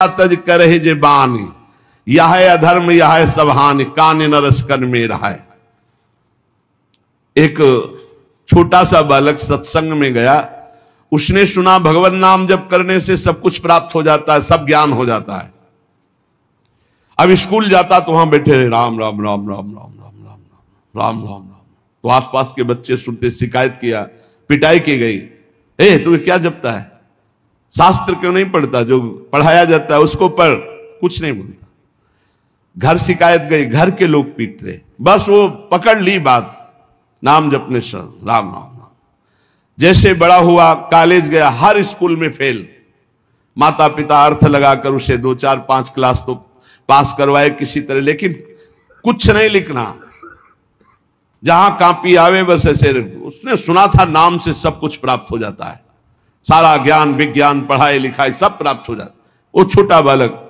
तज करहि जे बानी, यह अधर्म यह सब हानि, कान नरस कन में रहा। एक छोटा सा बालक सत्संग में गया, उसने सुना भगवान नाम जप करने से सब कुछ प्राप्त हो जाता है, सब ज्ञान हो जाता है। अब स्कूल जाता तो वहां बैठे रहे राम राम राम राम राम राम राम राम राम राम। तो आसपास के बच्चे सुनते, शिकायत किया, पिटाई की गई। तुम्हें क्या जपता है, शास्त्र क्यों नहीं पढ़ता, जो पढ़ाया जाता है उसको पढ़, कुछ नहीं बोलता। घर शिकायत गई, घर के लोग पीटते, बस वो पकड़ ली बात, नाम जपने से राम राम राम। जैसे बड़ा हुआ, कॉलेज गया, हर स्कूल में फेल। माता पिता अर्थ लगाकर उसे 2 4 5 क्लास तो पास करवाए किसी तरह, लेकिन कुछ नहीं लिखना, जहां कापी आवे बस ऐसे। उसने सुना था नाम से सब कुछ प्राप्त हो जाता है, सारा ज्ञान विज्ञान पढ़ाई लिखाई सब प्राप्त हो जाता। वो छोटा बालक,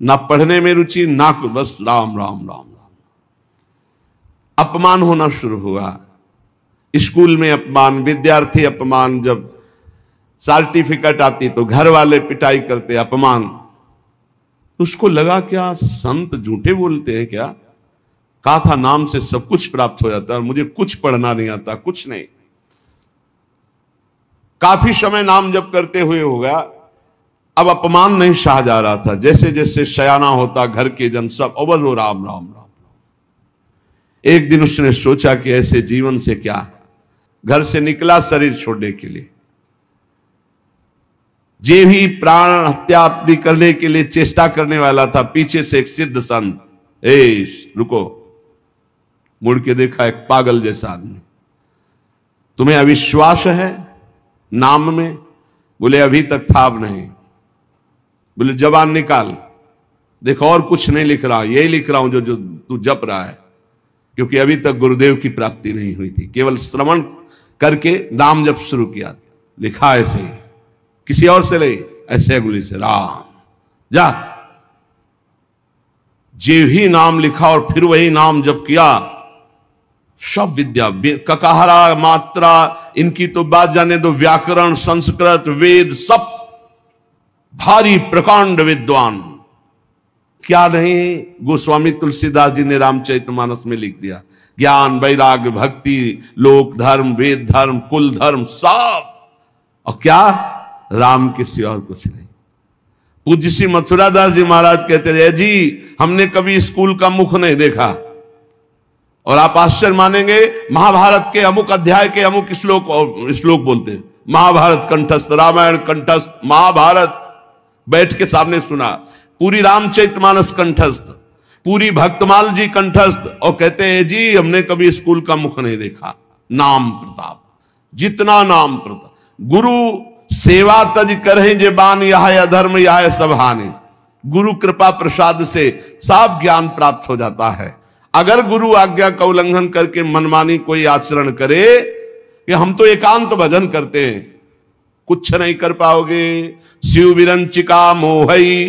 ना पढ़ने में रुचि, ना बस राम राम राम राम। अपमान होना शुरू हुआ, स्कूल में अपमान, विद्यार्थी अपमान, जब सर्टिफिकेट आती तो घर वाले पिटाई करते, अपमान। तो उसको लगा क्या संत झूठे बोलते हैं क्या, कहा था नाम से सब कुछ प्राप्त हो जाता है और मुझे कुछ पढ़ना नहीं आता, कुछ नहीं। काफी समय नाम जप करते हुए हो गया, अब अपमान नहीं सहा जा रहा था। जैसे जैसे शयाना होता, घर के जन सब अवल हो राम राम राम। एक दिन उसने सोचा कि ऐसे जीवन से क्या, घर से निकला शरीर छोड़ने के लिए। जे भी प्राण हत्या अपनी करने के लिए चेष्टा करने वाला था, पीछे से एक सिद्ध संत, रुको, मुड़ के देखा, एक पागल जैसा आदमी। तुम्हें अविश्वास है नाम में? बोले अभी तक था, अब नहीं। बोले जबान निकाल, देखो और कुछ नहीं लिख रहा, यही लिख रहा हूं जो तू जप रहा है, क्योंकि अभी तक गुरुदेव की प्राप्ति नहीं हुई थी। केवल श्रवण करके नाम जप शुरू किया, लिखा ऐसे, किसी और से नहीं, ऐसे गुली से राम जा। जे ही नाम लिखा और फिर वही नाम जप किया, सब विद्या, ककाहरा मात्रा इनकी तो बात जाने दो, व्याकरण संस्कृत वेद सब, भारी प्रकांड विद्वान। क्या नहीं गोस्वामी तुलसीदास जी ने रामचरितमानस में लिख दिया, ज्ञान वैराग्य भक्ति लोक धर्म वेद धर्म कुल धर्म सब, और क्या राम के सिवा और कुछ नहीं। पूज्य श्री मथुरा दास जी महाराज कहते रहे, जी हमने कभी स्कूल का मुख नहीं देखा, और आप आश्चर्य मानेंगे, महाभारत के अमुक अध्याय के अमुक श्लोक बोलते हैं, महाभारत कंठस्थ, रामायण कंठस्थ, महाभारत बैठ के सामने सुना, पूरी रामचरितमानस कंठस्थ, पूरी भक्तमाल जी कंठस्थ, और कहते हैं जी हमने कभी स्कूल का मुख नहीं देखा। नाम प्रताप, जितना नाम प्रताप। गुरु सेवा तज करहि जे बानी, यह अधर्म यह सब हानि। गुरु कृपा प्रसाद से सब ज्ञान प्राप्त हो जाता है। अगर गुरु आज्ञा का उल्लंघन करके मनमानी कोई आचरण करे, कि हम तो एकांत भजन करते हैं, कुछ नहीं कर पाओगे। शिव विरंचिका मोहई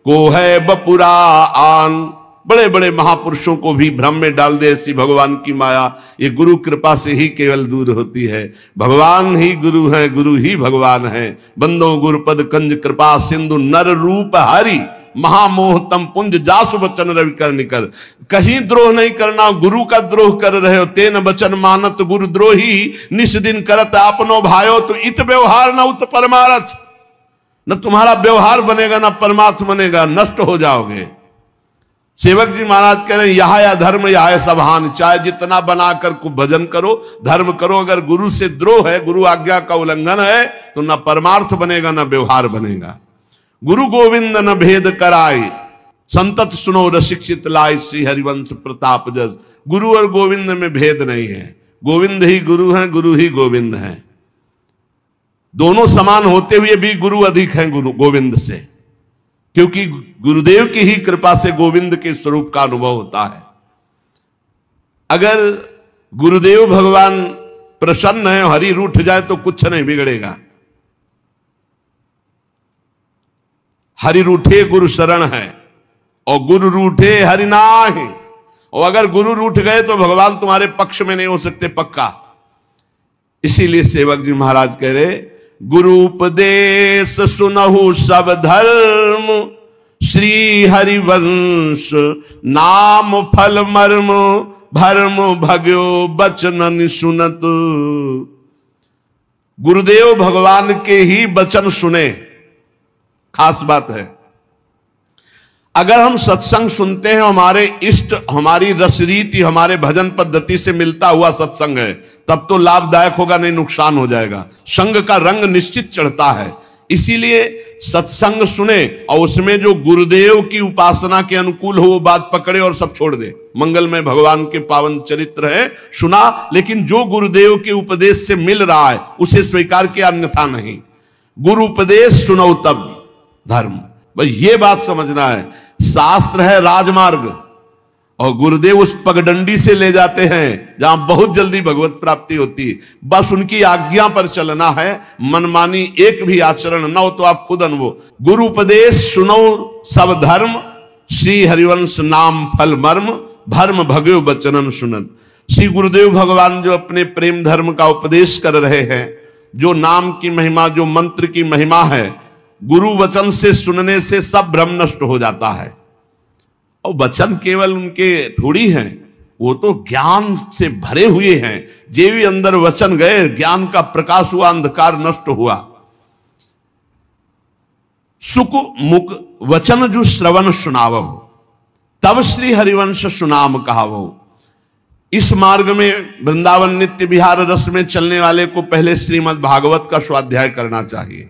को है बपुरा आन। बड़े बड़े महापुरुषों को भी भ्रम में डाल दे ऐसी भगवान की माया, ये गुरु कृपा से ही केवल दूर होती है। भगवान ही गुरु है, गुरु ही भगवान है। बंदो गुरुपद कंज कृपा सिंधु, नर रूप हरि महामोह तम पुंज, जासु बचन रवि कर निकर। कहीं द्रोह नहीं करना, गुरु का द्रोह कर रहे हो, तेन बचन मानत गुरु द्रोही, निस दिन करत आपनो भायो, तो इत व्यवहार न उत परमारथ। न तुम्हारा व्यवहार बनेगा न परमार्थ बनेगा, नष्ट हो जाओगे। सेवक जी महाराज कह रहे हैं, यह या धर्म यह सब हानि। चाहे जितना बनाकर भजन करो, धर्म करो, अगर गुरु से द्रोह है, गुरु आज्ञा का उल्लंघन है, तो न परमार्थ बनेगा न व्यवहार बनेगा। गुरु गोविंद न भेद कराई, संतत सुनो रशिक्षित लाई, श्री हरिवंश प्रताप जस। गुरु और गोविंद में भेद नहीं है, गोविंद ही गुरु हैं, गुरु ही गोविंद हैं। दोनों समान होते हुए भी गुरु अधिक हैं गोविंद से, क्योंकि गुरुदेव की ही कृपा से गोविंद के स्वरूप का अनुभव होता है। अगर गुरुदेव भगवान प्रसन्न है, हरि रूठ जाए तो कुछ नहीं बिगड़ेगा। हरि रूठे गुरु शरण है, और गुरु रूठे हरि नाहि। और अगर गुरु रूठ गए तो भगवान तुम्हारे पक्ष में नहीं हो सकते, पक्का। इसीलिए सेवक जी महाराज कह रहे, गुरु उपदेश सुनहु सब धर्म, श्री हरिवंश नाम फल मर्म भर्म भग्यो बचनन सुनत। गुरुदेव भगवान के ही वचन सुने, खास बात है। अगर हम सत्संग सुनते हैं, हमारे इष्ट, हमारी रसरीति, हमारे भजन पद्धति से मिलता हुआ सत्संग है, तब तो लाभदायक होगा, नहीं नुकसान हो जाएगा। संग का रंग निश्चित चढ़ता है। इसीलिए सत्संग सुने और उसमें जो गुरुदेव की उपासना के अनुकूल हो वो बात पकड़े और सब छोड़ दे। मंगलमय भगवान के पावन चरित्र है, सुना, लेकिन जो गुरुदेव के उपदेश से मिल रहा है उसे स्वीकार किया, अन्यथा नहीं। गुरु उपदेश सुनो तब धर्म, भाई ये बात समझना है। शास्त्र है राजमार्ग और गुरुदेव उस पगडंडी से ले जाते हैं जहां बहुत जल्दी भगवत प्राप्ति होती है। बस उनकी आज्ञा पर चलना है, मनमानी एक भी आचरण न हो तो आप खुद अनुभव। गुरु उपदेश सुनो सब धर्म, श्री हरिवंश नाम फल मर्म भर्म भग्यो बचनन सुनन। श्री गुरुदेव भगवान जो अपने प्रेम धर्म का उपदेश कर रहे हैं, जो नाम की महिमा, जो मंत्र की महिमा है, गुरु वचन से सुनने से सब भ्रम नष्ट हो जाता है। और वचन केवल उनके थोड़ी हैं, वो तो ज्ञान से भरे हुए हैं। जे भी अंदर वचन गए, ज्ञान का प्रकाश हुआ, अंधकार नष्ट हुआ। सुख मुख वचन जो श्रवण सुनावो, तब श्री हरिवंश सुनाम कहावो। इस मार्ग में वृंदावन नित्य विहार रस में चलने वाले को पहले श्रीमद् भागवत का स्वाध्याय करना चाहिए।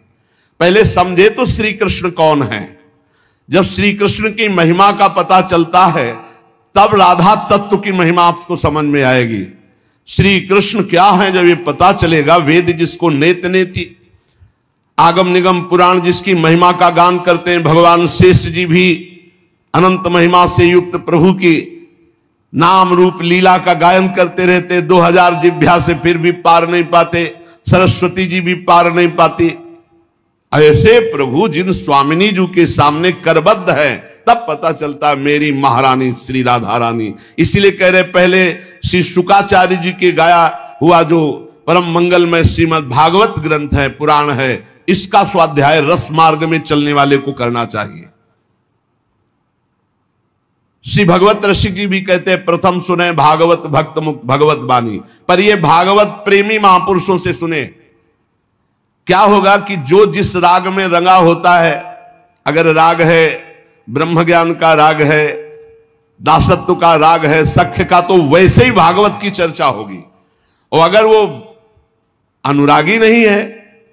पहले समझे तो श्री कृष्ण कौन है। जब श्री कृष्ण की महिमा का पता चलता है, तब राधा तत्व की महिमा आपको समझ में आएगी। श्री कृष्ण क्या है जब ये पता चलेगा, वेद जिसको नेत नेति, आगम निगम पुराण जिसकी महिमा का गान करते हैं, भगवान शेष जी भी अनंत महिमा से युक्त प्रभु की नाम रूप लीला का गायन करते रहते। 2000 जिभ्या से फिर भी पार नहीं पाते, सरस्वती जी भी पार नहीं पाती। ऐसे प्रभु जिन स्वामिनी जी के सामने करबद्ध है, तब पता चलता मेरी महारानी श्री राधा रानी। इसीलिए कह रहे, पहले श्री शुकाचार्य जी के गाया हुआ जो परम मंगलमय श्रीमद् भागवत ग्रंथ है, पुराण है, इसका स्वाध्याय रस मार्ग में चलने वाले को करना चाहिए। श्री भगवत रसिक जी भी कहते हैं, प्रथम सुने भागवत भक्त मुख भगवत बानी। पर ये भागवत प्रेमी महापुरुषों से सुने। क्या होगा कि जो जिस राग में रंगा होता है, अगर राग है ब्रह्म ज्ञान का राग है, दासत्व का राग है, सख्य का, तो वैसे ही भागवत की चर्चा होगी। और अगर वो अनुरागी नहीं है,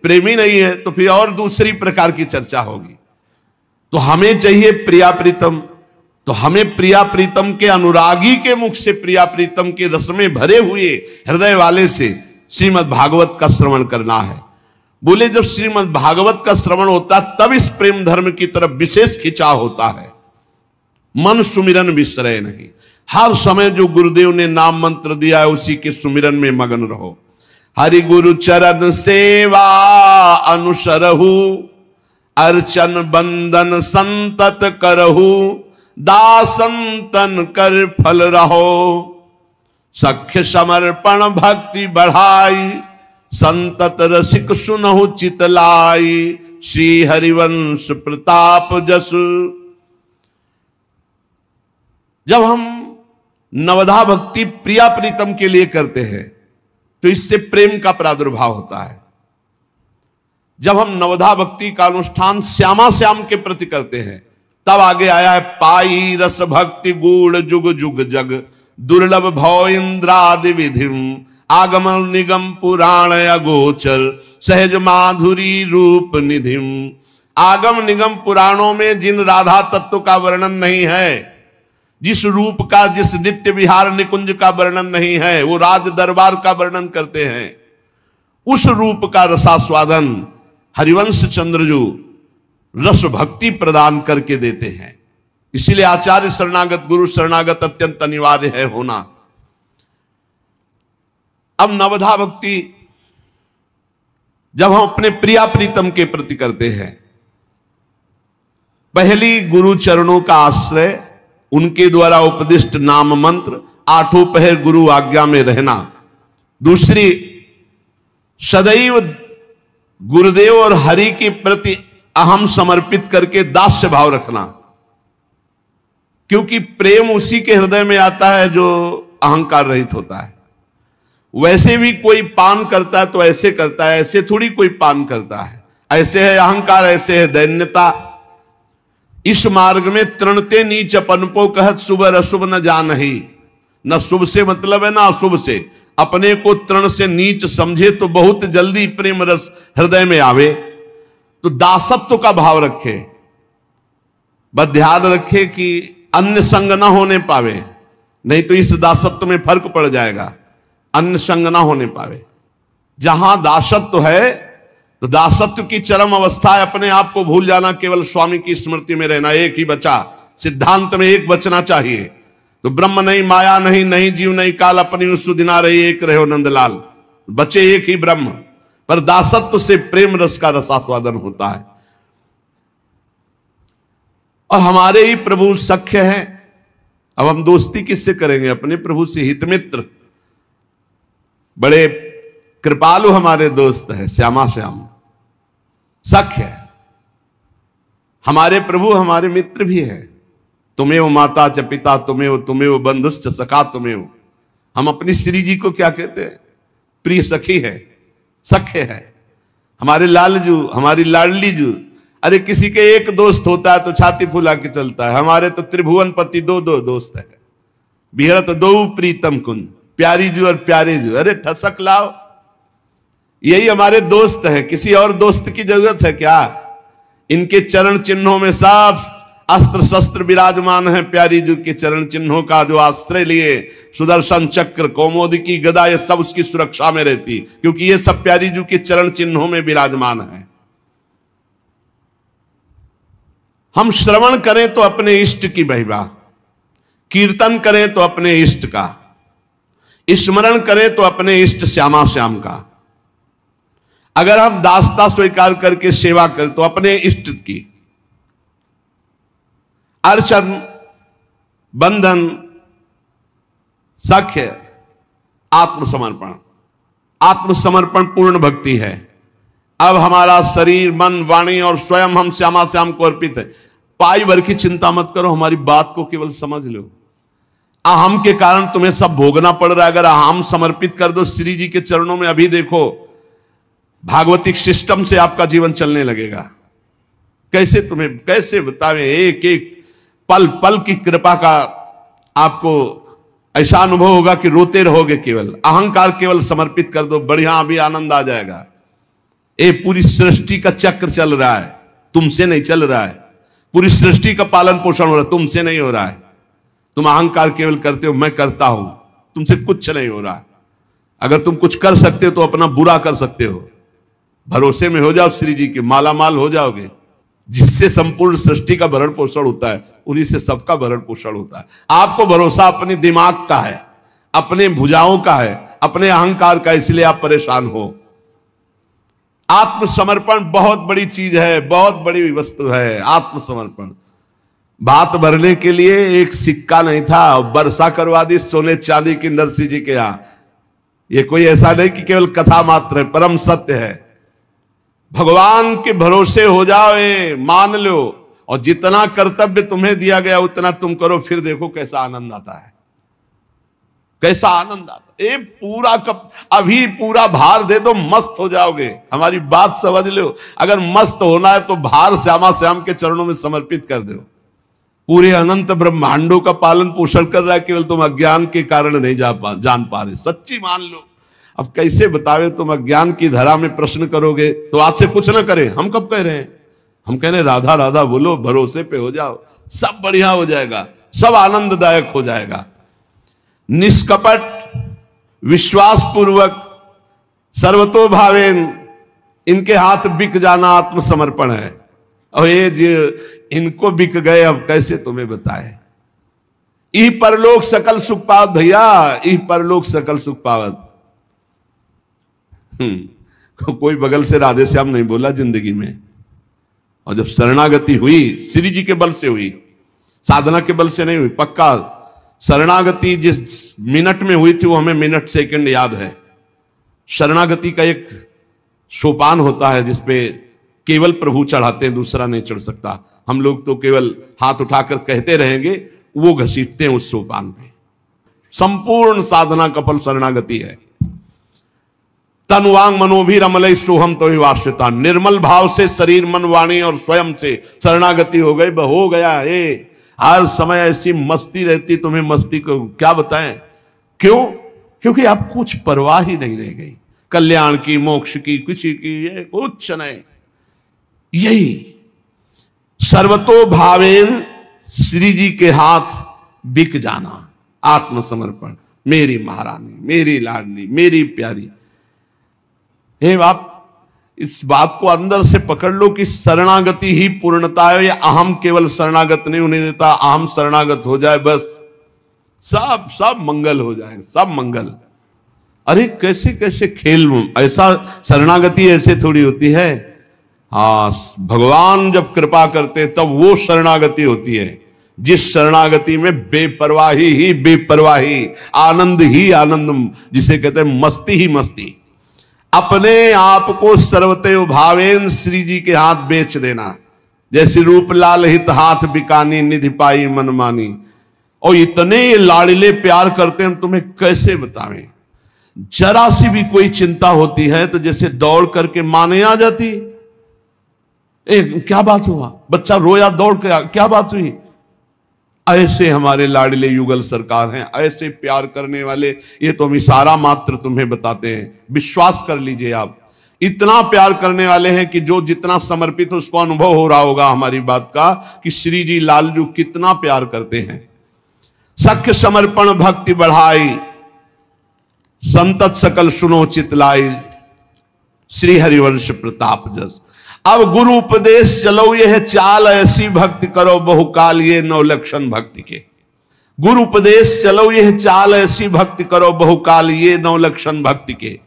प्रेमी नहीं है, तो फिर और दूसरी प्रकार की चर्चा होगी। तो हमें चाहिए प्रिया प्रीतम, तो हमें प्रिया प्रीतम के अनुरागी के मुख से, प्रिया प्रीतम के रस में भरे हुए हृदय वाले से श्रीमद् भागवत का श्रवण करना है। बोले जब श्रीमद् भागवत का श्रवण होता तब इस प्रेम धर्म की तरफ विशेष खिंचाव होता है। मन सुमिरन विसरे नहीं, हर समय जो गुरुदेव ने नाम मंत्र दिया है उसी के सुमिरन में मगन रहो। हरि गुरु चरण सेवा अनुसरहु, अर्चन बंदन संतत करहु, दासंतन कर फल रहो। सख्य समर्पण भक्ति बढ़ाई, संतत रसिक सुनहु चितलाई, श्री हरिवंश प्रताप जस। जब हम नवधा भक्ति प्रिया प्रीतम के लिए करते हैं तो इससे प्रेम का प्रादुर्भाव होता है। जब हम नवधा भक्ति का अनुष्ठान श्यामा श्याम के प्रति करते हैं, तब आगे आया है, पाई रस भक्ति गूढ़ जुग जुग जग, दुर्लभ भव इंद्रादि विधिम, आगमन निगम पुराण अगोचर, सहज माधुरी रूप निधिम। आगम निगम पुराणों में जिन राधा तत्व का वर्णन नहीं है, जिस रूप का, जिस नित्य विहार निकुंज का वर्णन नहीं है, वो राज दरबार का वर्णन करते हैं। उस रूप का रसास्वादन हरिवंश चंद्रजू रस भक्ति प्रदान करके देते हैं। इसीलिए आचार्य शरणागत, गुरु शरणागत अत्यंत अनिवार्य है होना। अब नवधा भक्ति जब हम अपने प्रिया प्रीतम के प्रति करते हैं, पहली गुरु चरणों का आश्रय, उनके द्वारा उपदिष्ट नाम मंत्र, आठों पहर गुरु आज्ञा में रहना। दूसरी, सदैव गुरुदेव और हरि के प्रति अहम समर्पित करके दास्य भाव रखना। क्योंकि प्रेम उसी के हृदय में आता है जो अहंकार रहित होता है। वैसे भी कोई पान करता है तो ऐसे करता है, ऐसे थोड़ी कोई पान करता है। ऐसे है अहंकार, ऐसे है दैन्यता। इस मार्ग में तृणते नीच अपनपो कहत शुभ अशुभ न जानहि। न शुभ से मतलब है ना अशुभ से। अपने को तृण से नीच समझे तो बहुत जल्दी प्रेम रस हृदय में आवे। तो दासत्व का भाव रखे, बस ध्यान रखे कि अन्य संग ना होने पावे, नहीं तो इस दासत्व में फर्क पड़ जाएगा। अन्य संग ना होने पावे। जहां दासत्व है तो दासत्व की चरम अवस्था है अपने आप को भूल जाना, केवल स्वामी की स्मृति में रहना। एक ही बचा, सिद्धांत में एक बचना चाहिए। तो ब्रह्म नहीं, माया नहीं, नहीं जीव नहीं काल, अपनी सुदिना रही एक रहो नंदलाल। बचे एक ही ब्रह्म, पर दासत्व से प्रेम रस का रसास्वादन होता है। और हमारे ही प्रभु सख्य है। अब हम दोस्ती किससे करेंगे? अपने प्रभु से। हितमित्र बड़े कृपालु हमारे दोस्त है, श्यामा श्याम सख्य है। हमारे प्रभु हमारे मित्र भी है। तुम्हें वो माता च पिता, तुम्हें वो बंधुश्च सखा, तुम्हें वो। हम अपनी श्री जी को क्या कहते हैं? प्रिय सखी है, सख्य है। हमारे लालजू, हमारी लाडली जू। अरे किसी के एक दोस्त होता है तो छाती फुला के चलता है। हमारे तो त्रिभुवन पति दो दो दोस्त है। बिहरत दो प्रीतम कुंज, प्यारी जू और प्यारे जू। अरे ठसक लाओ, यही हमारे दोस्त है। किसी और दोस्त की जरूरत है क्या? इनके चरण चिन्हों में सब अस्त्र शस्त्र विराजमान है। प्यारी जू के चरण चिन्हों का जो आश्रय लिए, सुदर्शन चक्र, कौमोदकी गदा, ये सब उसकी सुरक्षा में रहती, क्योंकि ये सब प्यारी जू के चरण चिन्हों में विराजमान है। हम श्रवण करें तो अपने इष्ट की महिमा, कीर्तन करें तो अपने इष्ट का, स्मरण करें तो अपने इष्ट श्यामा श्याम का। अगर हम दासता स्वीकार करके सेवा करें तो अपने इष्ट की। अर्चन, बंधन, सख्य, आत्मसमर्पण। आत्मसमर्पण पूर्ण भक्ति है। अब हमारा शरीर, मन, वाणी और स्वयं हम श्यामा श्याम को अर्पित है। पाई भर की चिंता मत करो, हमारी बात को केवल समझ लो। अहम के कारण तुम्हें सब भोगना पड़ रहा है। अगर अहम समर्पित कर दो श्री जी के चरणों में, अभी देखो भागवतिक सिस्टम से आपका जीवन चलने लगेगा। कैसे तुम्हें कैसे बतावें, एक एक पल पल की कृपा का आपको ऐसा अनुभव होगा कि रोते रहोगे। केवल अहंकार केवल समर्पित कर दो, बढ़िया अभी आनंद आ जाएगा। ये पूरी सृष्टि का चक्र चल रहा है, तुमसे नहीं चल रहा है। पूरी सृष्टि का पालन पोषण हो रहा है, तुमसे नहीं हो रहा है। तुम अहंकार केवल करते हो, मैं करता हूं, तुमसे कुछ नहीं हो रहा। अगर तुम कुछ कर सकते हो तो अपना बुरा कर सकते हो। भरोसे में हो जाओ श्री जी के, माला माल हो जाओगे। जिससे संपूर्ण सृष्टि का भरण पोषण होता है, उन्हीं से सबका भरण पोषण होता है। आपको भरोसा अपने दिमाग का है, अपने भुजाओं का है, अपने अहंकार का, इसलिए आप परेशान हो। आत्मसमर्पण बहुत बड़ी चीज है, बहुत बड़ी वस्तु है आत्मसमर्पण। बात भरने के लिए एक सिक्का नहीं था, वर्षा करवा दी सोने चांदी की नरसिंह जी के यहां। ये कोई ऐसा नहीं कि केवल कथा मात्र है, परम सत्य है। भगवान के भरोसे हो जाओ, मान लो, और जितना कर्तव्य तुम्हें दिया गया उतना तुम करो। फिर देखो कैसा आनंद आता है, कैसा आनंद आता है। पूरा कप अभी पूरा भार दे दो, मस्त हो जाओगे। हमारी बात समझ लो। अगर मस्त होना है तो भार श्यामा श्याम के चरणों में समर्पित कर दो। पूरे अनंत ब्रह्मांडों का पालन पोषण कर रहा है, केवल तुम अज्ञान के कारण नहीं जान पा रहे। सच्ची मान लो। अब कैसे बतावे, तुम अज्ञान की धरा में प्रश्न करोगे तो आज से कुछ ना करें। हम कब कह रहे हैं? हम कह रहे हैं राधा राधा बोलो, भरोसे पे हो जाओ, सब बढ़िया हो जाएगा, सब आनंददायक हो जाएगा। निष्कपट, विश्वास पूर्वक, सर्वतो भावेन इनके हाथ बिक जाना आत्मसमर्पण है। और ये जो इनको बिक गए, अब कैसे तुम्हें बताए। ई परलोक सकल सुख पावत भैया, ई परलोक सकल सुख पावत। कोई बगल से राधे श्याम नहीं बोला जिंदगी में। और जब शरणागति हुई, श्री जी के बल से हुई, साधना के बल से नहीं हुई। पक्का शरणागति जिस मिनट में हुई थी वो हमें मिनट सेकंड याद है। शरणागति का एक सोपान होता है जिसपे केवल प्रभु चढ़ाते हैं, दूसरा नहीं चढ़ सकता। हम लोग तो केवल हाथ उठाकर कहते रहेंगे, वो घसीटते हैं उस सोपान पे। संपूर्ण साधना का फल शरणागति है। तनुवांग मनोभिरमलय सोहम तो विवासिता, निर्मल भाव से शरीर मन वाणी और स्वयं से शरणागति हो गई, हो गया है। हर समय ऐसी मस्ती रहती, तुम्हें मस्ती को क्या बताएं, क्यों? क्योंकि आप कुछ परवाह ही नहीं रह गई, कल्याण की, मोक्ष की, किसी की, ये कुछ नहीं। यही सर्वतो भावेन श्री जी के हाथ बिक जाना, आत्मसमर्पण। मेरी महारानी, मेरी लाडली, मेरी प्यारी। हे बाप, इस बात को अंदर से पकड़ लो कि शरणागति ही पूर्णता है। या अहम केवल शरणागत नहीं होने देता, अहम शरणागत हो जाए बस सब मंगल हो जाए, सब मंगल। अरे कैसे कैसे खेल, ऐसा शरणागति ऐसे थोड़ी होती है। हाँ, भगवान जब कृपा करते तब वो शरणागति होती है जिस शरणागति में बेपरवाही ही बेपरवाही, आनंद ही आनंद, जिसे कहते हैं मस्ती ही मस्ती। अपने आप को सर्वतो भावेन श्री जी के हाथ बेच देना, जैसे रूप लाल हित हाथ बिकानी, निधि पाई मनमानी। और इतने लाड़िले प्यार करते हैं, तुम्हें कैसे बतावें। जरा सी भी कोई चिंता होती है तो जैसे दौड़ करके माने आ जाती। क्या बात हुआ, बच्चा रोया, दौड़ के क्या बात हुई। ऐसे हमारे लाडले युगल सरकार हैं, ऐसे प्यार करने वाले। ये तो हम इशारा मात्र तुम्हें बताते हैं, विश्वास कर लीजिए आप। इतना प्यार करने वाले हैं कि जो जितना समर्पित, उसको अनुभव हो रहा होगा हमारी बात का कि श्री जी लालजू कितना प्यार करते हैं। सख्य समर्पण भक्ति बढ़ाई, संतत सकल सुनो चितलाई, श्री हरिवंश प्रताप जस। अब गुरु उपदेश चलो यह चाल, ऐसी भक्ति करो बहुकाल ये नवलक्षण भक्ति के। गुरु उपदेश चलो यह चाल, ऐसी भक्ति करो बहुकाल ये नवलक्षण भक्ति के।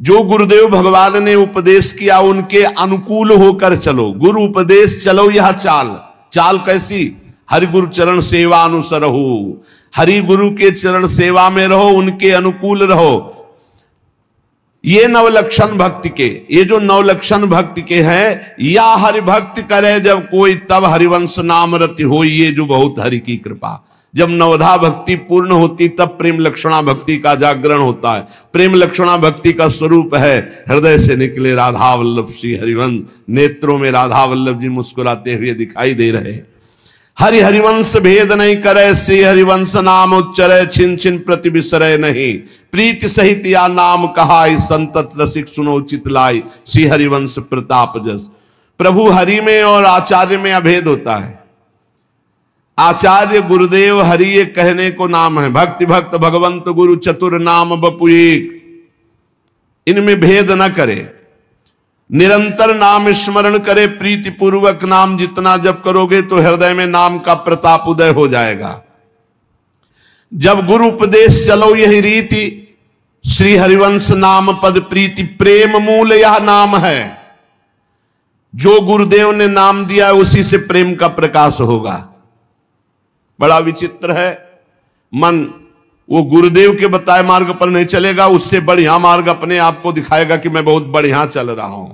जो गुरुदेव भगवान ने उपदेश किया उनके अनुकूल होकर चलो। गुरु उपदेश चलो यह चाल, चाल कैसी? हरि गुरु चरण सेवा अनुसर हो, हरि गुरु के चरण सेवा में रहो, उनके अनुकूल रहो। ये नवलक्षण भक्ति के, ये जो नवलक्षण भक्ति के हैं, या हरि भक्ति करे जब कोई तब हरिवंश नाम रति हो, ये जो बहुत हरि की कृपा। जब नवधा भक्ति पूर्ण होती तब प्रेम लक्षणा भक्ति का जागरण होता है। प्रेम लक्षणा भक्ति का स्वरूप है हृदय से निकले राधा वल्लभ श्री हरिवंश। नेत्रों में राधा वल्लभ जी मुस्कुराते हुए दिखाई दे रहे। हरि हरिवंश भेद नहीं करे, श्री हरिवंश नाम उच्चरे, छिन छिन प्रति बिसरे नहीं। प्रीति सहित या नाम कहाई, संतत रसिक सुनो चितलाई, श्री हरिवंश प्रताप जस। प्रभु हरि में और आचार्य में अभेद होता है। आचार्य गुरुदेव हरि ये कहने को नाम है। भक्ति भक्त भगवंत गुरु चतुर नाम बपु एक, इनमें भेद न करे। निरंतर नाम स्मरण करे, प्रीति पूर्वक नाम जितना जप करोगे तो हृदय में नाम का प्रताप उदय हो जाएगा। जब गुरु उपदेश चलो यही रीति, श्री हरिवंश नाम पद प्रीति। प्रेम मूल यह नाम है, जो गुरुदेव ने नाम दिया है उसी से प्रेम का प्रकाश होगा। बड़ा विचित्र है, मन वो गुरुदेव के बताए मार्ग पर नहीं चलेगा, उससे बढ़िया मार्ग अपने आप को दिखाएगा कि मैं बहुत बढ़िया चल रहा हूं।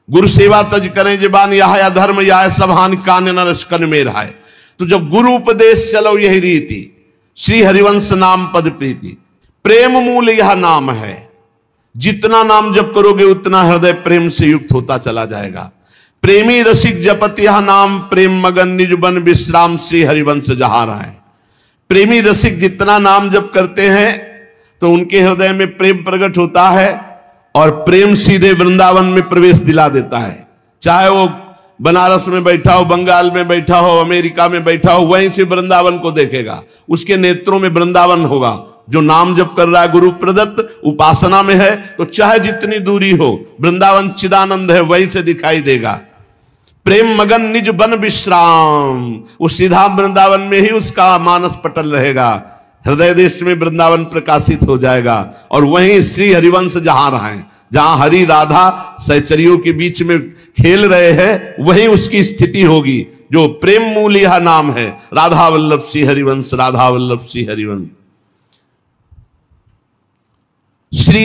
गुरु सेवा तज करें जबान, यह अधर्म यह सब हानि कान न रसकन में रहाए। तो जब गुरु उपदेश चलो यही रीति, श्री हरिवंश नाम पद प्रीति। प्रेम मूल यह नाम है, जितना नाम जप करोगे उतना हृदय प्रेम से युक्त होता चला जाएगा। प्रेमी रसिक जपत यह नाम, प्रेम मगन निज बन विश्राम, श्री हरिवंश जहां है। प्रेमी रसिक जितना नाम जप करते हैं तो उनके हृदय में प्रेम प्रकट होता है और प्रेम सीधे वृंदावन में प्रवेश दिला देता है। चाहे वो बनारस में बैठा हो, बंगाल में बैठा हो, अमेरिका में बैठा हो, वहीं से वृंदावन को देखेगा, उसके नेत्रों में वृंदावन होगा। जो नाम जप कर रहा है गुरु प्रदत्त उपासना में है, तो चाहे जितनी दूरी हो, वृंदावन चिदानंद है, वहीं से दिखाई देगा। प्रेम मगन निज बन विश्राम, वो सीधा वृंदावन में ही उसका मानस पटल रहेगा। हृदय देश में वृंदावन प्रकाशित हो जाएगा और वहीं श्री हरिवंश जहां रहे, जहां हरि राधा सहचरियों के बीच में खेल रहे हैं, वहीं उसकी स्थिति होगी। जो प्रेम मूल यह नाम है, राधा वल्लभ श्री हरिवंश, राधा वल्लभ श्री हरिवंश। श्री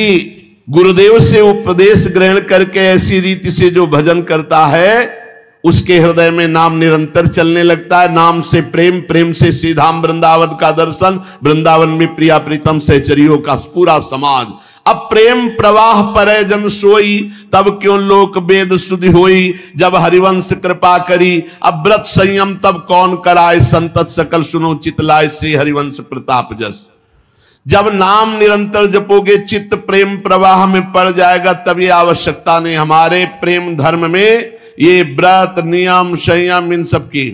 गुरुदेव से उपदेश ग्रहण करके ऐसी रीति से जो भजन करता है उसके हृदय में नाम निरंतर चलने लगता है। नाम से प्रेम, प्रेम से श्रीधाम वृंदावन का दर्शन, वृंदावन में प्रिया प्रीतम सहचरियों का पूरा समाज। अब प्रेम प्रवाह परे जन सोई, तब क्यों लोक वेद सुधि होई। जब हरिवंश कृपा करी, अब व्रत संयम तब कौन कराए। संतत सकल सुनो चितलाय, से हरिवंश प्रताप जस। जब नाम निरंतर जपोगे, चित्त प्रेम प्रवाह में पड़ जाएगा। तब ये आवश्यकता नहीं हमारे प्रेम धर्म में ये व्रत नियम संयम इन सब की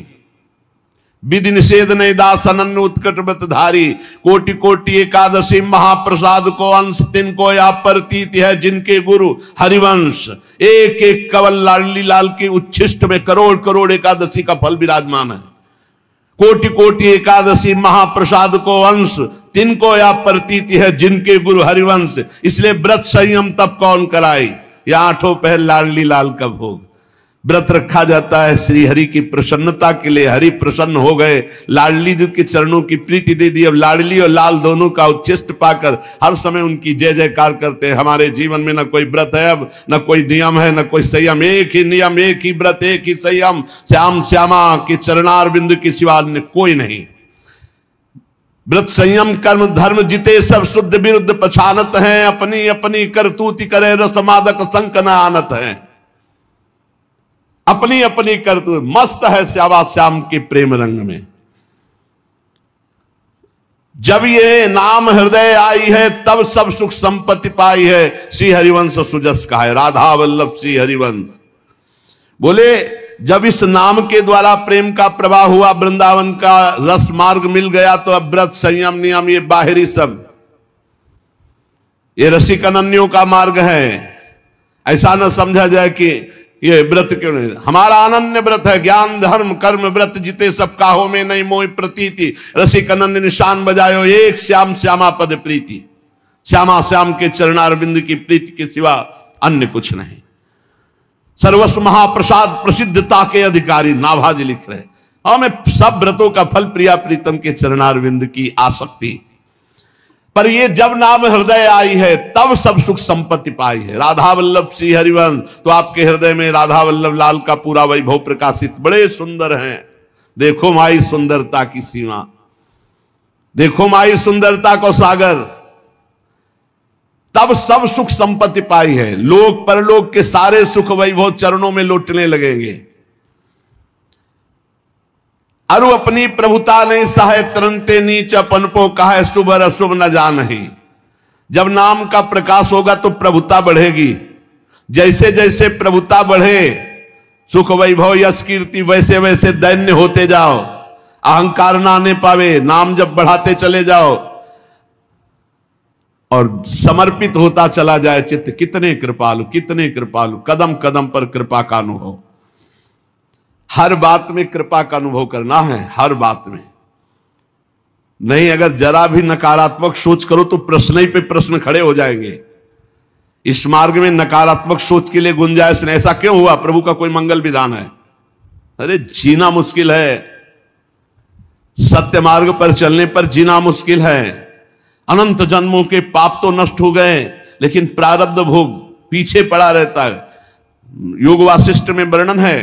विधि निषेध नहीं। दास अनन्य उत्कट व्रतधारी, कोटि कोटि एकादशी महाप्रसाद को अंश तिनको या प्रतीत है। जिनके गुरु हरिवंश, एक एक कवल लाडली लाल के उच्छिष्ट में करोड़ करोड़ एकादशी का फल विराजमान है। कोटि कोटि एकादशी महाप्रसाद को अंश तिनको या प्रतीत है। जिनके गुरु हरिवंश, इसलिए व्रत संयम तब कौन कराई। या आठों पहर लाडली लाल का भोग। व्रत रखा जाता है श्री हरि की प्रसन्नता के लिए। हरि प्रसन्न हो गए, लाडली जी के चरणों की प्रीति दे दी। अब लाडली और लाल दोनों का उच्छिष्ट पाकर हर समय उनकी जय जयकार करते हैं। हमारे जीवन में न कोई व्रत है, अब न कोई नियम है, न कोई संयम। एक ही नियम, एक ही व्रत, एक ही संयम। श्याम श्यामा के चरणार बिंदु के सिवा कोई नहीं। व्रत संयम कर्म धर्म जिते सब शुद्ध विरुद्ध पछानत हैं। अपनी अपनी करतूति करे रस मादक संक न आनत है। अपनी अपनी करतूत मस्त है श्यामा श्याम के प्रेम रंग में। जब ये नाम हृदय आई है, तब सब सुख संपत्ति पाई है। श्री हरिवंश सुजस का है, राधा वल्लभ श्री हरिवंश। बोले जब इस नाम के द्वारा प्रेम का प्रवाह हुआ, वृंदावन का रस मार्ग मिल गया, तो अब व्रत संयम नियम ये बाहरी सब ये रसिक अनन्यों का मार्ग है। ऐसा न समझा जाए कि ये व्रत क्यों नहीं। हमारा अनन्य व्रत है, ज्ञान धर्म कर्म व्रत जिते सब काहो में नहीं मोह प्रतीति। रसिक अनन्य निशान बजायो, एक श्याम श्यामा पद प्रीति। श्यामा श्याम के चरणारविंद की प्रीति के सिवा अन्य कुछ नहीं। सर्वस्व महाप्रसाद प्रसिद्धता के अधिकारी नाभाजी लिख रहे। हमें सब व्रतों का फल प्रिया प्रीतम के चरणारविंद की आसक्ति। पर ये जब नाम हृदय आई है, तब सब सुख संपत्ति पाई है। राधा वल्लभ श्री हरिवंश, तो आपके हृदय में राधा वल्लभ लाल का पूरा वैभव प्रकाशित। बड़े सुंदर हैं। देखो माई सुंदरता की सीमा, देखो माई सुंदरता को सागर। तब सब सुख संपत्ति पाई है। लोक परलोक के सारे सुख वैभव चरणों में लौटने लगेंगे। अरु अपनी प्रभुता नहीं सहाय, तरनते नीच अपनपो कहा शुभ अशुभ न जानहि। जब नाम का प्रकाश होगा तो प्रभुता बढ़ेगी। जैसे जैसे प्रभुता बढ़े, सुख वैभव यश कीर्ति, वैसे वैसे दैन्य होते जाओ। अहंकार ना आने पावे। नाम जब बढ़ाते चले जाओ और समर्पित होता चला जाए चित्त। कितने कृपालु, कितने कृपालु। कदम कदम पर कृपा का अनुभव। हर बात में कृपा का अनुभव करना है, हर बात में नहीं। अगर जरा भी नकारात्मक सोच करो तो प्रश्न ही पे प्रश्न खड़े हो जाएंगे। इस मार्ग में नकारात्मक सोच के लिए गुंजाइश नहीं। ऐसा क्यों हुआ? प्रभु का कोई मंगल विधान है? अरे जीना मुश्किल है। सत्य मार्ग पर चलने पर जीना मुश्किल है। अनंत जन्मों के पाप तो नष्ट हो गए, लेकिन प्रारब्ध भोग पीछे पड़ा रहता है। योग वासिष्ठ में वर्णन है,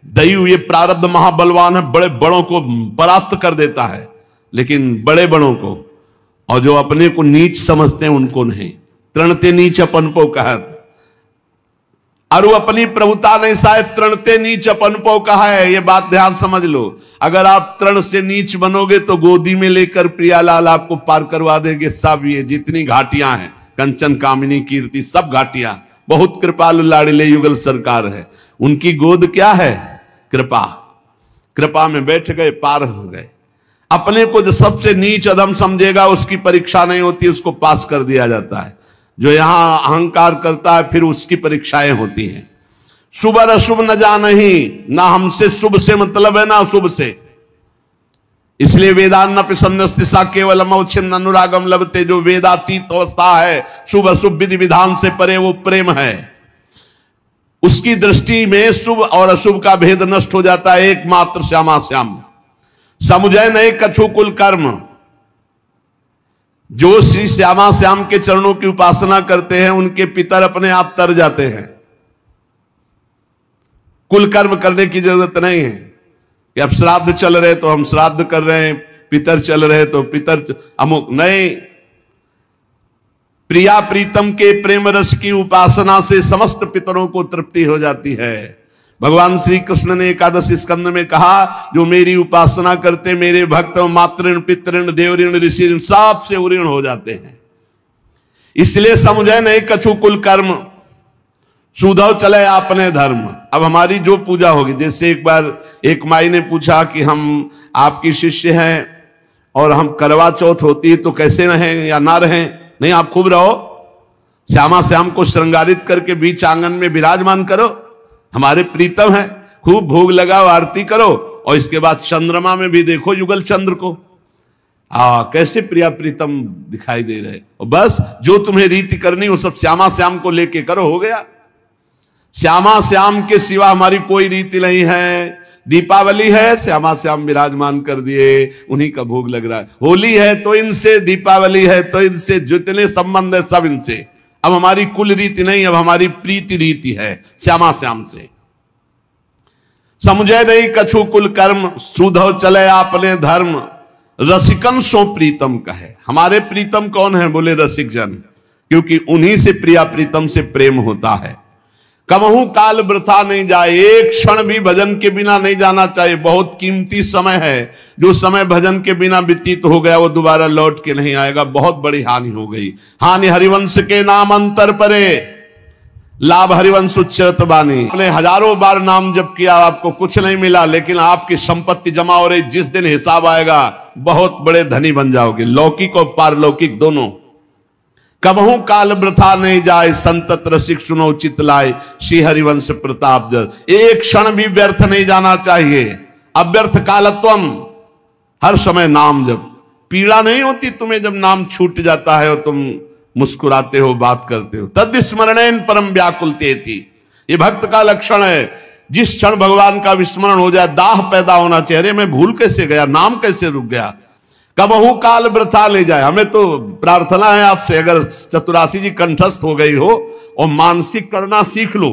दैव ये प्रारब्ध महाबलवान है, बड़े बड़ों को परास्त कर देता है, लेकिन बड़े बड़ों को, और जो अपने को नीच समझते हैं उनको नहीं। तृणते नीच अपनपो कहत, अरु अपनी प्रभुता नहीं शायद तृणते नीच अपनपो कहा है। ये बात ध्यान समझ लो। अगर आप तृण से नीच बनोगे तो गोदी में लेकर प्रियालाल आपको पार करवा देंगे। सब ये जितनी घाटियां हैं, कंचन कामिनी कीर्ति, सब घाटियां। बहुत कृपालु लाड़िले युगल सरकार है। उनकी गोद क्या है? कृपा। कृपा में बैठ गए, पार हो गए। अपने को जो सबसे नीच अधम समझेगा उसकी परीक्षा नहीं होती, उसको पास कर दिया जाता है। जो यहां अहंकार करता है फिर उसकी परीक्षाएं होती हैं। शुभ और अशुभ न जानहि, ना हमसे शुभ से मतलब है ना अशुभ से। इसलिए वेदान प्रसन्नस्तिसा केवलम अवच्छिन्न अनुरागम लभते। जो वेदातीत अवस्था है, शुभ अशुभ विधि विधान से परे, वो प्रेम है। उसकी दृष्टि में शुभ और अशुभ का भेद नष्ट हो जाता है। एकमात्र श्यामा श्याम समुझय नहीं कछु कुल कर्म। जो श्री श्यामा श्याम के चरणों की उपासना करते हैं, उनके पितर अपने आप तर जाते हैं। कुल कर्म करने की जरूरत नहीं है कि अब श्राद्ध चल रहे तो हम श्राद्ध कर रहे हैं, पितर चल रहे तो पितर अमुक नहीं। प्रिया प्रीतम के प्रेम रस की उपासना से समस्त पितरों को तृप्ति हो जाती है। भगवान श्री कृष्ण ने एकादश स्कंद में कहा, जो मेरी उपासना करते मेरे भक्त मातृण पितृण देवऋण ऋषि ऋण सब से उऋण हो जाते हैं। इसलिए समुझे नहीं कछु कुल कर्म, सुधव चले आपने धर्म। अब हमारी जो पूजा होगी, जैसे एक बार एक माई ने पूछा कि हम आपकी शिष्य हैं और हम करवा चौथ होती है तो कैसे रहें या ना रहें? नहीं, आप खूब रहो, श्यामा श्याम को श्रृंगारित करके बीच आंगन में विराजमान करो, हमारे प्रीतम है, खूब भोग लगाओ, आरती करो, और इसके बाद चंद्रमा में भी देखो युगल चंद्र को, कैसे प्रिया प्रीतम दिखाई दे रहे। और बस जो तुम्हें रीति करनी वो सब श्यामा श्याम को लेके करो, हो गया। श्यामा श्याम के सिवा हमारी कोई रीति नहीं है। दीपावली है, श्यामा श्याम विराजमान कर दिए, उन्हीं का भोग लग रहा है। होली है तो इनसे, दीपावली है तो इनसे, जितने संबंध है सब इनसे। अब हमारी कुल रीति नहीं, अब हमारी प्रीति रीति है श्यामा श्याम से। समुझे नहीं कछु कुल कर्म, सुधव चले आपने धर्म, रसिकन सो प्रीतम कहे। हमारे प्रीतम कौन है? बोले रसिक जन, क्योंकि उन्हीं से प्रिया प्रीतम से प्रेम होता है। कबहू काल वृथा नहीं जाए, एक क्षण भी भजन के बिना नहीं जाना चाहिए। बहुत कीमती समय है, जो समय भजन के बिना व्यतीत हो गया वो दोबारा लौट के नहीं आएगा। बहुत बड़ी हानि हो गई। हानि हरिवंश के नाम अंतर परे, लाभ हरिवंश उच्चरत बानी। आपने हजारों बार नाम जप किया, आपको कुछ नहीं मिला, लेकिन आपकी संपत्ति जमा हो रही, जिस दिन हिसाब आएगा बहुत बड़े धनी बन जाओगे, लौकिक और पारलौकिक दोनों। कबहू काल वृथा नहीं जाए, संतत रसिक सुनो चित लाए, श्री हरिवंश प्रताप जल। एक क्षण भी व्यर्थ नहीं जाना चाहिए। अव्यर्थ कालत्वम, हर समय नाम जप। पीड़ा नहीं होती तुम्हें जब नाम छूट जाता है और तुम मुस्कुराते हो, बात करते हो। तद स्मरणेन परम व्याकुलते थी, ये भक्त का लक्षण है। जिस क्षण भगवान का विस्मरण हो जाए, दाह पैदा होना चाहिए। अरे मैं भूल कैसे गया, नाम कैसे रुक गया। कबहू काल वृथा ले जाए। हमें तो प्रार्थना है आपसे, अगर चतुरासी जी कंठस्थ हो गई हो और मानसिक करना सीख लो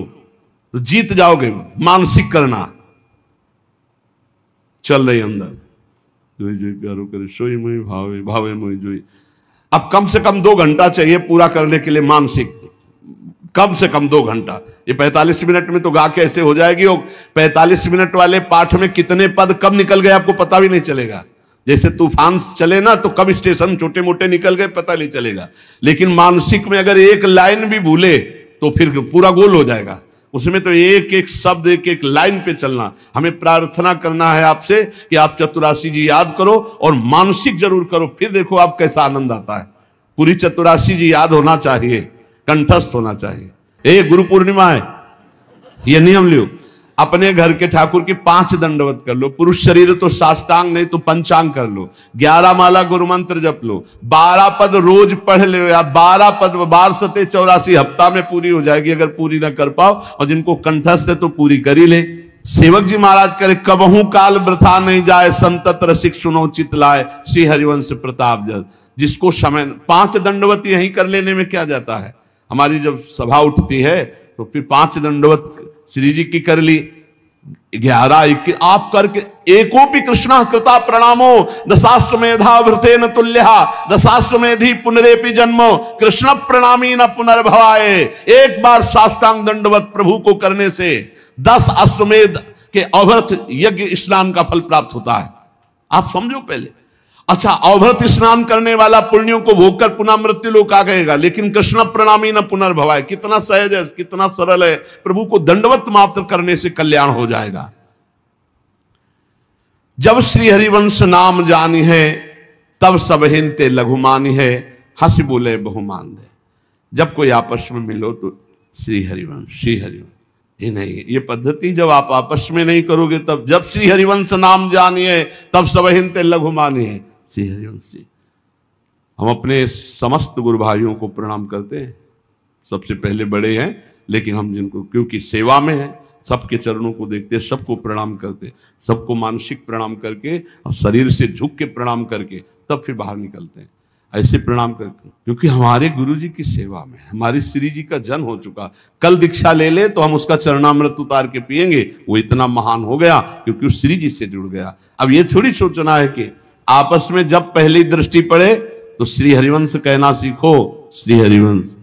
तो जीत जाओगे। मानसिक करना चल रही अंदर, जोई जोई प्यारो करे सोई मोई भावे, भावे मोई जोई। अब कम से कम 2 घंटा चाहिए पूरा करने के लिए मानसिक, कम से कम 2 घंटा। ये 45 मिनट में तो गा के ऐसे हो जाएगी। और 45 मिनट वाले पाठ में कितने पद कब निकल गए आपको पता भी नहीं चलेगा। जैसे तूफान चले ना तो कब स्टेशन छोटे मोटे निकल गए पता नहीं चलेगा। लेकिन मानसिक में अगर एक लाइन भी भूले तो फिर पूरा गोल हो जाएगा। उसमें तो एक एक शब्द, एक एक लाइन पे चलना। हमें प्रार्थना करना है आपसे कि आप चतुरासी जी याद करो और मानसिक जरूर करो, फिर देखो आप कैसा आनंद आता है। पूरी चतुरासी जी याद होना चाहिए, कंठस्थ होना चाहिए। गुरु पूर्णिमा है, ये नियम लियो। अपने घर के ठाकुर की 5 दंडवत कर लो। पुरुष शरीर तो साष्टांग नहीं तो पंचांग कर लो। 11 माला गुरु मंत्र जप लो। 12 पद रोज पढ़ लो, या 12 पद 12 सते 84 हफ्ता में पूरी हो जाएगी। अगर पूरी ना कर पाओ और जिनको कंठस्थ है तो पूरी कर ही ले। सेवक जी महाराज करे, कबहू काल वृथा नहीं जाए, संतत रसिक सुनो चित लाए, श्री हरिवंश प्रताप जल। जिसको समय 5 दंडवत यहीं कर लेने में क्या जाता है। हमारी जब सभा उठती है तो फिर 5 दंडवत श्री जी की कर ली, 11 आप करके। एकोपि कृष्णा कृता प्रणामो दशाश्वमेधा वृतेन तुल्यः, दशाश्वमेधि पुनरेपि जन्मो कृष्ण प्रणामी न पुनर्भवाए। एक बार साष्टांग दंडवत प्रभु को करने से 10 अश्वमेध के अव्रत यज्ञ स्नान का फल प्राप्त होता है। आप समझो पहले। अच्छा, अव्रत स्नान करने वाला पुण्यों को भोग कर पुनः मृत्यु लोक आ गएगा, लेकिन कृष्ण प्रणामी न पुनर्भवाए। कितना सहज है, कितना सरल है। प्रभु को दंडवत मात्र करने से कल्याण हो जाएगा। जब श्री हरिवंश नाम जानी है, तब सब हिंते लघुमानी है, हंस बोले बहुमान दे। जब कोई आपस में मिलो तो श्री हरिवंश, श्री हरिवंश। ये नहीं, ये पद्धति जब आप आपस में नहीं करोगे तब। जब श्री हरिवंश नाम जानिए तब सब हिंते लघुमानी है, श्री हरिवंश। हम अपने समस्त गुरु भाइयों को प्रणाम करते हैं। सबसे पहले बड़े हैं, लेकिन हम जिनको क्योंकि सेवा में हैं, सबके चरणों को देखते, सबको प्रणाम करते, सबको मानसिक प्रणाम करके और शरीर से झुक के प्रणाम करके तब फिर बाहर निकलते हैं। ऐसे प्रणाम कर, क्योंकि हमारे गुरु जी की सेवा में हमारी श्री जी का जन्म हो चुका। कल दीक्षा ले ले तो हम उसका चरणामृत उतार के पिएंगे, वो इतना महान हो गया क्योंकि उस श्री जी से जुड़ गया। अब ये थोड़ी सोचना है कि आपस में जब पहली दृष्टि पड़े तो श्री हरिवंश कहना सीखो। श्री हरिवंश,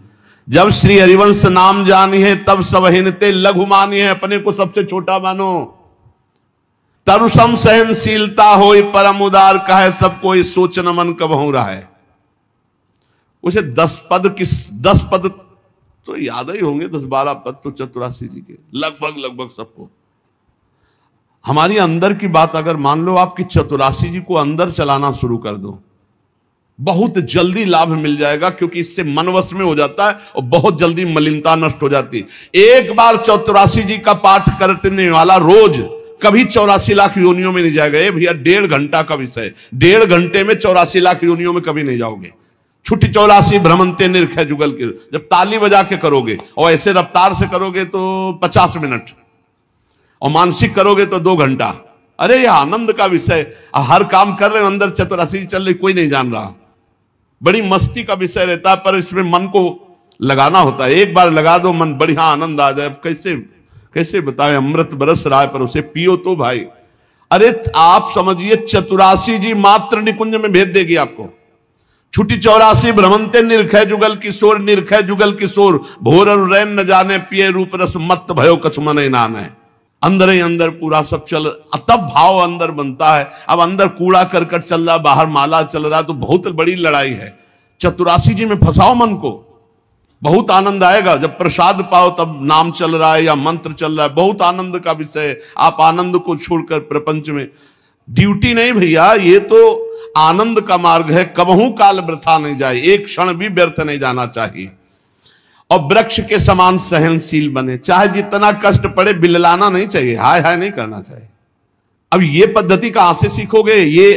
जब श्री हरिवंश नाम जानिए तब सब हिनते लघु मानिए, अपने को सबसे छोटा मानो। तरुसम सहनशीलता हो परम उदार कहे, सब कोई सोचन मन कबहू रहा है। उसे 10 पद तो याद ही होंगे, 10-12 पद तो चतुरासी जी के लगभग सबको। हमारी अंदर की बात अगर मान लो आपकी चतुरासी जी को अंदर चलाना शुरू कर दो, बहुत जल्दी लाभ मिल जाएगा, क्योंकि इससे मन वश में हो जाता है और बहुत जल्दी मलिनता नष्ट हो जाती है। एक बार चतुरासी जी का पाठ करने वाला रोज कभी 84 लाख योनियों में नहीं जाएगा। ये भैया 1.5 घंटा का विषय, 1.5 घंटे में 84 लाख योनियों में कभी नहीं जाओगे। छुट्टी 84 भ्रमंते निरखे जुगल के, जब ताली बजा के करोगे और ऐसे रफ्तार से करोगे तो 50 मिनट, और मानसिक करोगे तो 2 घंटा। अरे ये आनंद का विषय, हर काम कर रहे हो अंदर चतुरासी चल रही, कोई नहीं जान रहा, बड़ी मस्ती का विषय रहता है, पर इसमें मन को लगाना होता है। एक बार लगा दो मन, बढ़िया आनंद आ जाए। कैसे बताए, अमृत बरस रहा है पर उसे पियो तो भाई। अरे आप समझिए चतुरासी जी मात्र निकुंज में भेज देगी आपको। छुट्टी 84 भ्रमंते निरखे जुगल किशोर, निरखे जुगल किशोर भोर रैन न जाने, पिए रूप रस मत भयो कछु मन नाने। अंदर ही अंदर पूरा सब चल, तब भाव अंदर बनता है। अब अंदर कूड़ा करकट चल रहा, बाहर माला चल रहा, तो बहुत बड़ी लड़ाई है। चतुरासी जी में फंसाओ मन को, बहुत आनंद आएगा। जब प्रसाद पाओ तब नाम चल रहा है या मंत्र चल रहा है, बहुत आनंद का विषय है। आप आनंद को छोड़कर प्रपंच में ड्यूटी नहीं भैया, ये तो आनंद का मार्ग है। कबहू काल वृथा नहीं जाए, एक क्षण भी व्यर्थ नहीं जाना चाहिए। और वृक्ष के समान सहनशील बने, चाहे जितना कष्ट पड़े बिललाना नहीं चाहिए, हाय हाय नहीं करना चाहिए। अब ये पद्धति कहां से सीखोगे? ये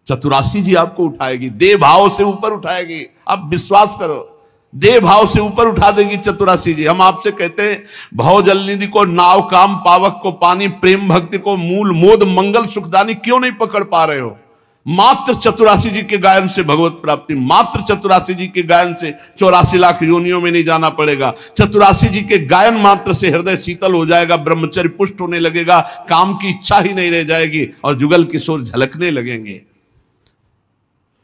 चतुरासी जी आपको उठाएगी, देह भाव से ऊपर उठाएगी। आप विश्वास करो, देह भाव से ऊपर उठा देगी चतुरासी जी। हम आपसे कहते हैं भव जल निधि को नाव, काम पावक को पानी, प्रेम भक्ति को मूल, मोद मंगल सुखदानी क्यों नहीं पकड़ पा रहे हो? मात्र चतुरासी जी के गायन से भगवत प्राप्ति, मात्र चतुरासी जी के गायन से 84 लाख योनियों में नहीं जाना पड़ेगा। चतुरासी जी के गायन मात्र से हृदय शीतल हो जाएगा, ब्रह्मचर्य पुष्ट होने लगेगा, काम की इच्छा ही नहीं रह जाएगी और जुगल किशोर झलकने लगेंगे।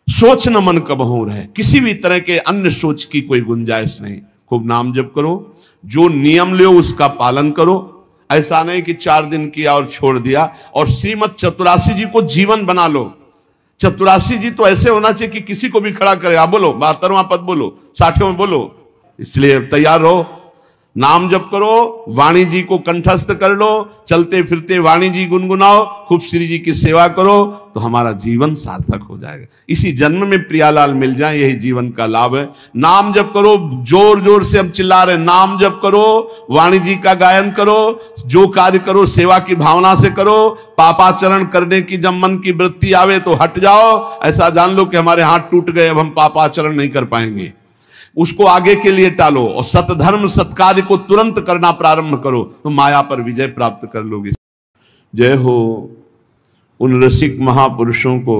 सोच न मन कबहू रहे, किसी भी तरह के अन्य सोच की कोई गुंजाइश नहीं। खूब नाम जप करो, जो नियम लो उसका पालन करो। ऐसा नहीं कि 4 दिन किया और छोड़ दिया। और श्रीमद चतुरासी जी को जीवन बना लो। चतुरासी जी तो ऐसे होना चाहिए कि किसी को भी खड़ा करे। आप बोलो 72वां पद बोलो, 60वें बोलो। इसलिए तैयार रहो, नाम जप करो, वाणी जी को कंठस्थ कर लो, चलते फिरते वाणी जी गुनगुनाओ, खूब श्री जी की सेवा करो, तो हमारा जीवन सार्थक हो जाएगा। इसी जन्म में प्रियालाल मिल जाए, यही जीवन का लाभ है। नाम जप करो, जोर जोर से हम चिल्ला रहे, नाम जप करो, वाणी जी का गायन करो, जो कार्य करो सेवा की भावना से करो। पापाचरण करने की जब मन की वृत्ति आवे तो हट जाओ। ऐसा जान लो कि हमारे हाथ टूट गए, अब हम पापाचरण नहीं कर पाएंगे, उसको आगे के लिए टालो और सतधर्म सत्कार्य को तुरंत करना प्रारंभ करो, तो माया पर विजय प्राप्त कर लोगे। जय हो उन रसिक महापुरुषों को